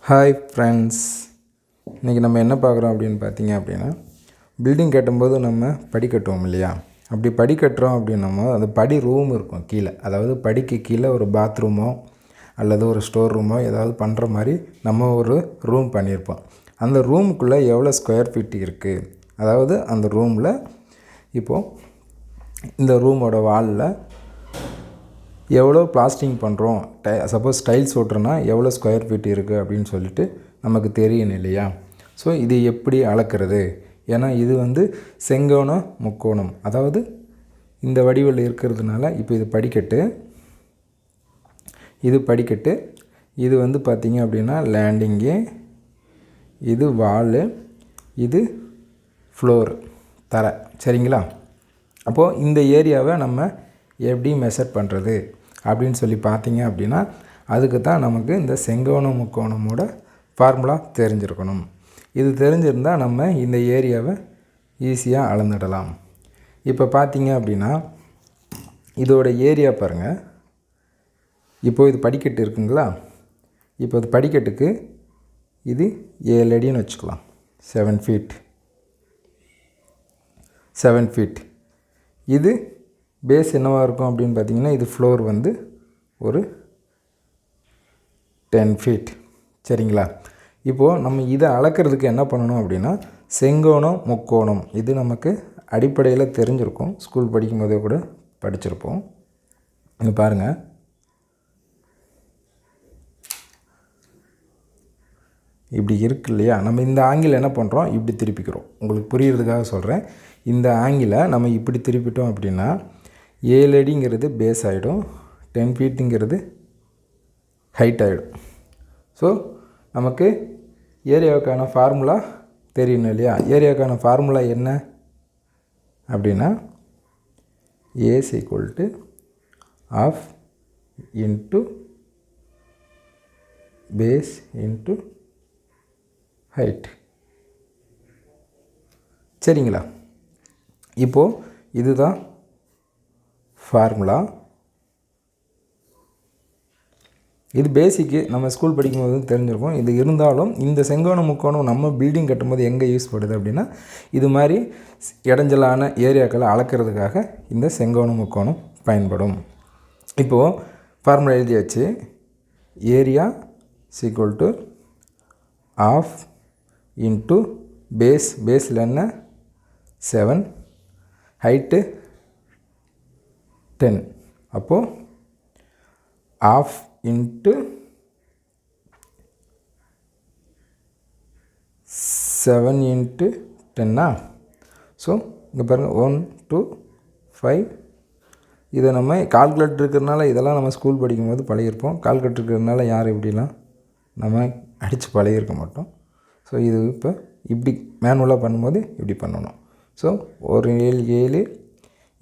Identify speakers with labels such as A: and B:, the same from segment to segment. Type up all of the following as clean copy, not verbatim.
A: Hi friends, இன்றைக்கி நம்ம என்ன பார்க்குறோம் அப்படின்னு பார்த்தீங்க அப்படின்னா, பில்டிங் கட்டும்போது நம்ம படி கட்டுவோம் இல்லையா? அப்படி படி கட்டுறோம் அப்படின்னமோ அந்த படி ரூம் இருக்கும் கீழே, அதாவது படிக்கு கீழே ஒரு பாத்ரூமோ அல்லது ஒரு ஸ்டோர் ரூமோ ஏதாவது பண்ணுற மாதிரி நம்ம ஒரு ரூம் பண்ணியிருப்போம். அந்த ரூமுக்குள்ளே எவ்வளோ ஸ்கொயர் ஃபீட் இருக்குது, அதாவது அந்த ரூமில் இப்போது இந்த ரூமோட வாலில் எவ்வளோ பிளாஸ்டிங் பண்ணுறோம், சப்போஸ் டைல்ஸ் ஓட்டுறோன்னா எவ்வளோ ஸ்கொயர் ஃபீட் இருக்குது அப்படின்னு சொல்லிட்டு நமக்கு தெரியணும் இல்லையா? ஸோ இது எப்படி அளக்கிறது? ஏன்னா இது செங்கோணம் முக்கோணம், அதாவது இந்த வடிவில் இருக்கிறதுனால இப்போ இது படிக்கட்டு, இது பார்த்திங்க அப்படின்னா லேண்டிங்கு, இது வாலு, இது ஃப்ளோரு தரை, சரிங்களா? அப்போது இந்த ஏரியாவை நம்ம எப்படி மெஷர் பண்ணுறது அப்படின்னு சொல்லி பார்த்தீங்க அப்படின்னா, அதுக்கு தான் நமக்கு இந்த செங்கோணம் முக்கோணமோட ஃபார்முலா தெரிஞ்சிருக்கணும். இது தெரிஞ்சிருந்தால் நம்ம இந்த ஏரியாவை ஈஸியாக அளந்துடலாம். இப்போ பார்த்தீங்க அப்படின்னா இதோட ஏரியா பாருங்கள். இப்போது இது படிக்கட்டு இருக்குங்களா? இப்போ இது படிக்கட்டுக்கு இது 7 அடின்னு வச்சுக்கலாம். 7 ஃபீட். இது பேஸ் என்னவாக இருக்கும் அப்படின்னு பார்த்தீங்கன்னா, இது ஃப்ளோர் ஒரு 10 ஃபீட், சரிங்களா? இப்போது நம்ம இதை அளக்கிறதுக்கு என்ன பண்ணணும் அப்படின்னா, செங்கோணம் முக்கோணம் இது நமக்கு அடிப்படையில் தெரிஞ்சிருக்கும், ஸ்கூல் படிக்கும் போதே கூட படிச்சிருப்போம். இங்கே பாருங்கள், இப்படி இருக்கு இல்லையா? நம்ம இந்த ஆங்கிள் என்ன பண்ணுறோம், இப்படி திருப்பிக்கிறோம். உங்களுக்கு புரிகிறதுக்காக சொல்கிறேன். இந்த ஆங்கிளை நம்ம இப்படி திருப்பிட்டோம் அப்படின்னா 7 அடிங்கிறது பேஸ் ஆகிடும், 10 ஃபீட்டுங்கிறது ஹைட் ஆகிடும். ஸோ நமக்கு ஏரியாவுக்கான ஃபார்முலா தெரியணும் இல்லையா? ஏரியாவுக்கான ஃபார்முலா என்ன அப்படின்னா, A equal to half into base into height, சரிங்களா? இப்போது இதுதான் ஃபார்முலா. இது பேசிக்கு நம்ம ஸ்கூல் படிக்கும்போது தெரிஞ்சிருக்கும். இது இருந்தாலும் இந்த செங்கோணம் முக்கோணம் நம்ம பில்டிங் கட்டும்போது எங்கே யூஸ் படுது அப்படின்னா, இது மாதிரி இடைஞ்சலான ஏரியாக்களை அளக்கிறதுக்காக இந்த செங்கோணம் முக்கோணம் பயன்படும். இப்போது ஃபார்முலா எழுதியாச்சு. Area equal to half into பேஸில் என்ன 7, ஹைட்டு 10. அப்போது ஆஃப் இன்ட்டு 7 இன்ட்டு 10. ஸோ இங்கே பாருங்கள், 1 2 5. இதை நம்ம கால்குலேட்டர் இருக்கிறதுனால இதெல்லாம் நம்ம ஸ்கூல் படிக்கும்போது பழகிருப்போம். கால்குலேட்டர் இருக்கிறதுனால யார் இப்படிலாம் நம்ம அடித்து பழகிருக்க மாட்டோம். ஸோ இது இப்போ இப்படி மேனுவலாக பண்ணும்போது இப்படி பண்ணணும். ஸோ ஒரு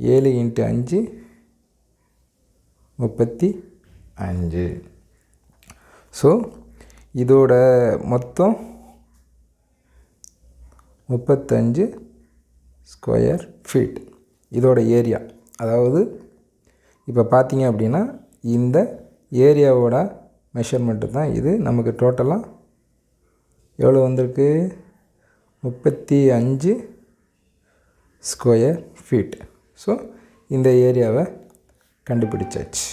A: 7 இன்ட்டு 5 35. ஸோ இதோட மொத்தம் 35 ஸ்கொயர் ஃபீட் இதோட ஏரியா. அதாவது இப்போ பார்த்தீங்க அப்படின்னா இந்த ஏரியாவோட மெஷர்மெண்ட்டு தான் இது. நமக்கு டோட்டலாக எவ்வளோ வந்திருக்கு, 35 ஸ்கொயர் ஃபீட். ஸோ இந்த ஏரியாவை கண்டுபிடிச்சாச்சு.